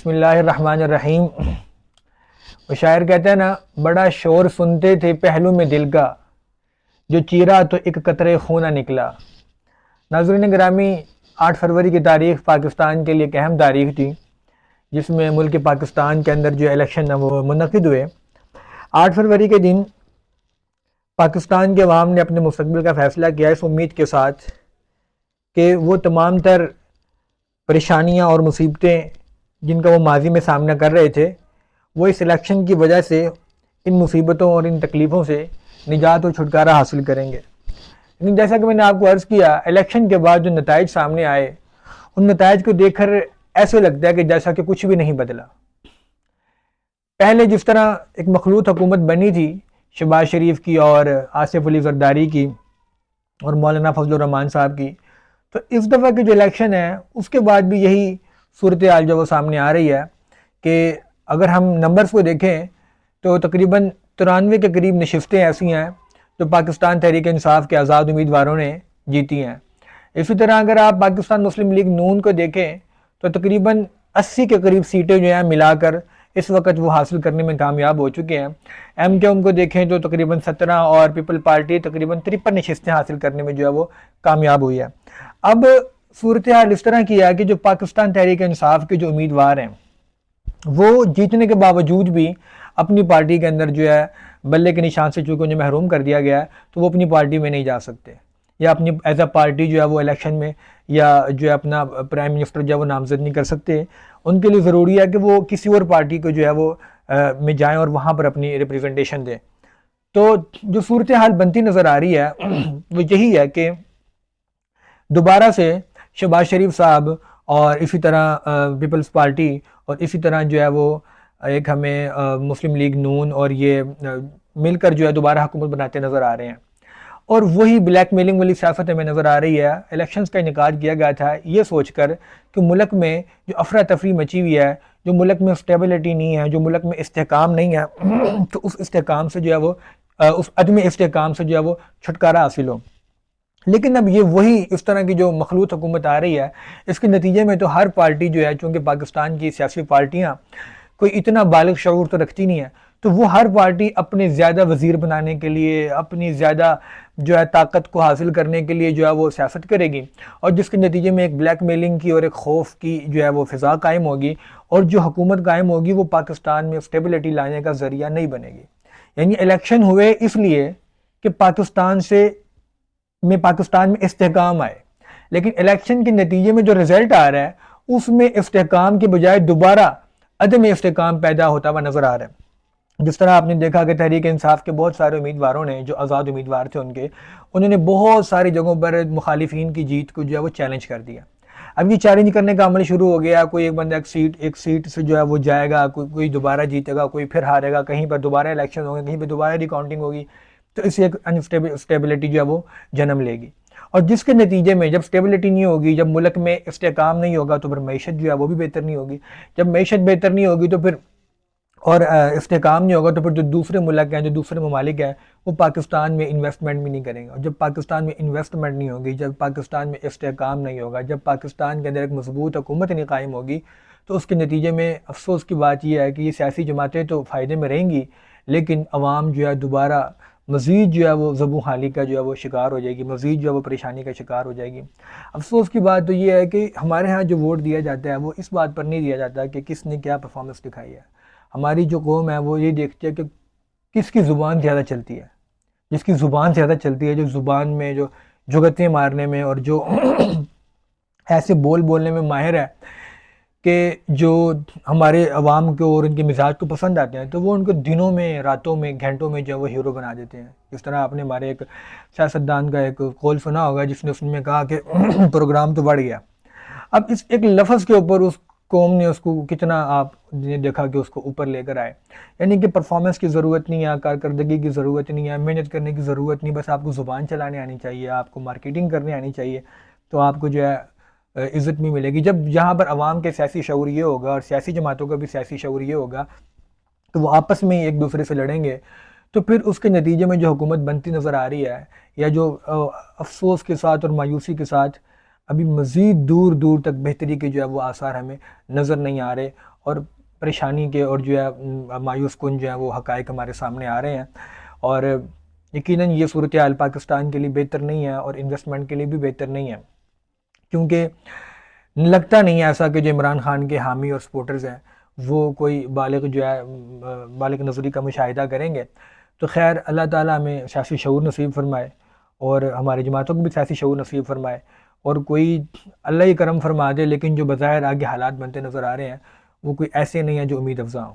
बिस्मिल्लाहिर्रहमानिर्रहीम। वो शायर कहते हैं ना, बड़ा शोर सुनते थे पहलू में दिल का, जो चीरा तो एक कतरे खून निकला। नाज़रीन गिरामी, 8 फरवरी की तारीख पाकिस्तान के लिए एक अहम तारीख थी, जिसमें मुल्क पाकिस्तान के अंदर जो इलेक्शन है वो मुनक़िद हुए। 8 फरवरी के दिन पाकिस्तान के अवाम ने अपने मुस्तक़बिल का फ़ैसला किया इस उम्मीद के साथ कि वो तमाम तर परेशानियाँ और मुसीबतें जिनका वो माजी में सामना कर रहे थे, वो इस इलेक्शन की वजह से इन मुसीबतों और इन तकलीफ़ों से निजात और छुटकारा हासिल करेंगे। लेकिन जैसा कि मैंने आपको अर्ज़ किया, इलेक्शन के बाद जो नताइज सामने आए, उन नताइज को देखकर ऐसे लगता है कि जैसा कि कुछ भी नहीं बदला। पहले जिस तरह एक मखलूत हुकूमत बनी थी शहबाज शरीफ की और आसिफ अली ज़रदारी की और मौलाना फजलुर रहमान साहब की, तो इस दफ़ा की जो इलेक्शन है उसके बाद भी यही सूरत हाल जो वो सामने आ रही है कि अगर हम नंबर्स को देखें तो तकरीबन 93 के करीब नशिस्तें ऐसी हैं जो पाकिस्तान तहरीक इंसाफ के आज़ाद उम्मीदवारों ने जीती हैं। इसी तरह अगर आप पाकिस्तान मुस्लिम लीग नून को देखें तो तकरीबन 80 के करीब सीटें जो हैं मिलाकर इस वक्त वो हासिल करने में कामयाब हो चुके हैं। MKM को देखें तो तकरीबन 17 और पीपल पार्टी तकरीबन 53 नशिस्तें हासिल करने में जो है वो कामयाब हुई है। अब सूरत हाल इस तरह की है कि जो पाकिस्तान तहरीक इंसाफ के जो उम्मीदवार हैं वो जीतने के बावजूद भी अपनी पार्टी के अंदर जो है बल्ले के निशान से चूँकि उन्हें महरूम कर दिया गया है, तो वो अपनी पार्टी में नहीं जा सकते या अपनी एज अ पार्टी जो है वो इलेक्शन में या जो है अपना प्राइम मिनिस्टर जो है वो नामजद नहीं कर सकते। उनके लिए ज़रूरी है कि वो किसी और पार्टी को जो है वो में जाएँ और वहाँ पर अपनी रिप्रेजेंटेशन दें। तो जो सूरत हाल बनती नज़र आ रही है वो यही है कि दोबारा से शहबाज शरीफ साहब और इसी तरह पीपल्स पार्टी और इसी तरह जो है वो एक हमें मुस्लिम लीग नून और ये मिलकर जो है दोबारा हुकूमत बनाते नज़र आ रहे हैं और वही ब्लैक मेलिंग वाली सियासत हमें नज़र आ रही है। इलेक्शंस का इनेकाद किया गया था ये सोचकर कि मुल्क में जो अफरा तफरी मची हुई है, जो मुल्क में स्टेबिलिटी नहीं है, जो मुल्क में इस्तेहकाम नहीं है तो उस इस्तेहकाम से जो है वो उस अदम इस्तेहकाम से जो है वो छुटकारा हासिल हो। लेकिन अब ये वही इस तरह की जो मखलूत हुकूमत आ रही है, इसके नतीजे में तो हर पार्टी जो है, चूँकि पाकिस्तान की सियासी पार्टियाँ कोई इतना बालिग शऊर तो रखती नहीं है, तो वो हर पार्टी अपने ज़्यादा वज़ीर बनाने के लिए, अपनी ज़्यादा जो है ताकत को हासिल करने के लिए जो है वो सियासत करेगी और जिसके नतीजे में एक ब्लैक मेलिंग की और एक खौफ की जो है वो फ़िज़ा कायम होगी और जो हुकूमत कायम होगी वो पाकिस्तान में स्टेबिलिटी लाने का ज़रिया नहीं बनेगी। यानी इलेक्शन हुए इसलिए कि पाकिस्तान में इस्तेहकाम आए, लेकिन इलेक्शन के नतीजे में जो रिज़ल्ट आ रहा है उसमें इस्तेहकाम के बजाय दोबारा अदम इस्तेहकाम पैदा होता हुआ नज़र आ रहा है। जिस तरह आपने देखा कि तहरीक इंसाफ के बहुत सारे उम्मीदवारों ने, जो आज़ाद उम्मीदवार थे उन्होंने बहुत सारी जगहों पर मुखालिफिन की जीत को जो है वो चैलेंज कर दिया। अब ये चैलेंज करने का अमल शुरू हो गया। कोई एक बंदा एक सीट से जो है वो जाएगा, कोई दोबारा जीतेगा, कोई फिर हारेगा, कहीं पर दोबारा इलेक्शन होंगे, कहीं पर दोबारा रिकाउंटिंग होगी, तो इससे एक अनस्टेबिलिटी जो है वो जन्म लेगी और जिसके नतीजे में जब स्टेबिलिटी नहीं होगी, जब मुल्क में इस्तेहकाम नहीं होगा तो फिर मईशत जो है वो भी बेहतर नहीं होगी। जब मईशत बेहतर नहीं होगी तो फिर और इस्तेहकाम नहीं होगा तो फिर जो दूसरे मुल्क हैं, जो दूसरे ममालिक हैं, वो पाकिस्तान में इन्वेस्टमेंट भी नहीं करेंगे और जब पाकिस्तान में इन्वेस्टमेंट नहीं होगी, जब पाकिस्तान में इस्तेहकाम नहीं होगा, जब पाकिस्तान के अंदर एक मजबूत हुकूमत नहीं कायम होगी, तो उसके नतीजे में अफसोस की बात यह है कि ये सियासी जमातें तो फ़ायदे में रहेंगी, लेकिन अवाम जो है दोबारा मज़ीद जो है वो ज़बू हाली का जो है वो शिकार हो जाएगी, मज़ीद जो है वो परेशानी का शिकार हो जाएगी। अफसोस की बात तो ये है कि हमारे यहाँ जो वोट दिया जाता है वो इस बात पर नहीं दिया जाता कि किसने क्या परफॉर्मेंस दिखाई है। हमारी जो कौम है वो ये देखती है कि किसकी ज़ुबान ज़्यादा चलती है, जिसकी ज़ुबान ज़्यादा चलती है, जो ज़ुबान में जो जुगतें मारने में और जो ऐसे बोलने में माहिर है कि जो हमारे अवाम को और उनके मिजाज को पसंद आते हैं, तो वो उनको दिनों में, रातों में, घंटों में जो वो हीरो बना देते हैं। इस तरह आपने हमारे एक सियासतदान का एक कौल सुना होगा जिसने उसमें कहा कि प्रोग्राम तो बढ़ गया। अब इस एक लफ्ज़ के ऊपर उस कौम ने उसको कितना आपने देखा कि उसको ऊपर लेकर आए। यानी कि परफॉर्मेंस की ज़रूरत नहीं है, कारकर्दगी की ज़रूरत नहीं है, मेहनत करने की ज़रूरत नहीं, बस आपको ज़ुबान चलाने आनी चाहिए, आपको मार्केटिंग करने आनी चाहिए, तो आपको जो है इज़्ज़त भी मिलेगी। जब यहाँ पर अवाम के सियासी शऊर ये होगा और सियासी जमातों का भी सियासी शऊर ये होगा तो वो आपस में ही एक दूसरे से लड़ेंगे, तो फिर उसके नतीजे में जो हुकूमत बनती नज़र आ रही है या जो अफसोस के साथ और मायूसी के साथ अभी मज़ीद दूर दूर तक बेहतरी के जो है वो आसार हमें नज़र नहीं आ रहे और परेशानी के और जो है मायूस कुन जो है वो हक़ाइक़ हमारे सामने आ रहे हैं। और यकीनन ये सूरत हाल पाकिस्तान के लिए बेहतर नहीं है और इन्वेस्टमेंट के लिए भी बेहतर नहीं है, क्योंकि लगता नहीं है ऐसा कि जो इमरान खान के हामी और सपोर्टर्स हैं वो कोई बालिग जो है बालिग नज़री का मुशाहिदा करेंगे। तो खैर अल्लाह ताला हमें सियासी शऊर नसीब फरमाए और हमारी जमातों को भी सियासी शऊर नसीब फरमाए, और कोई अल्लाह ही करम फरमा दे, लेकिन जो बज़ाहिर आगे हालात बनते नज़र आ रहे हैं वो कोई ऐसे नहीं हैं जो उम्मीद अफ़ज़ा हों।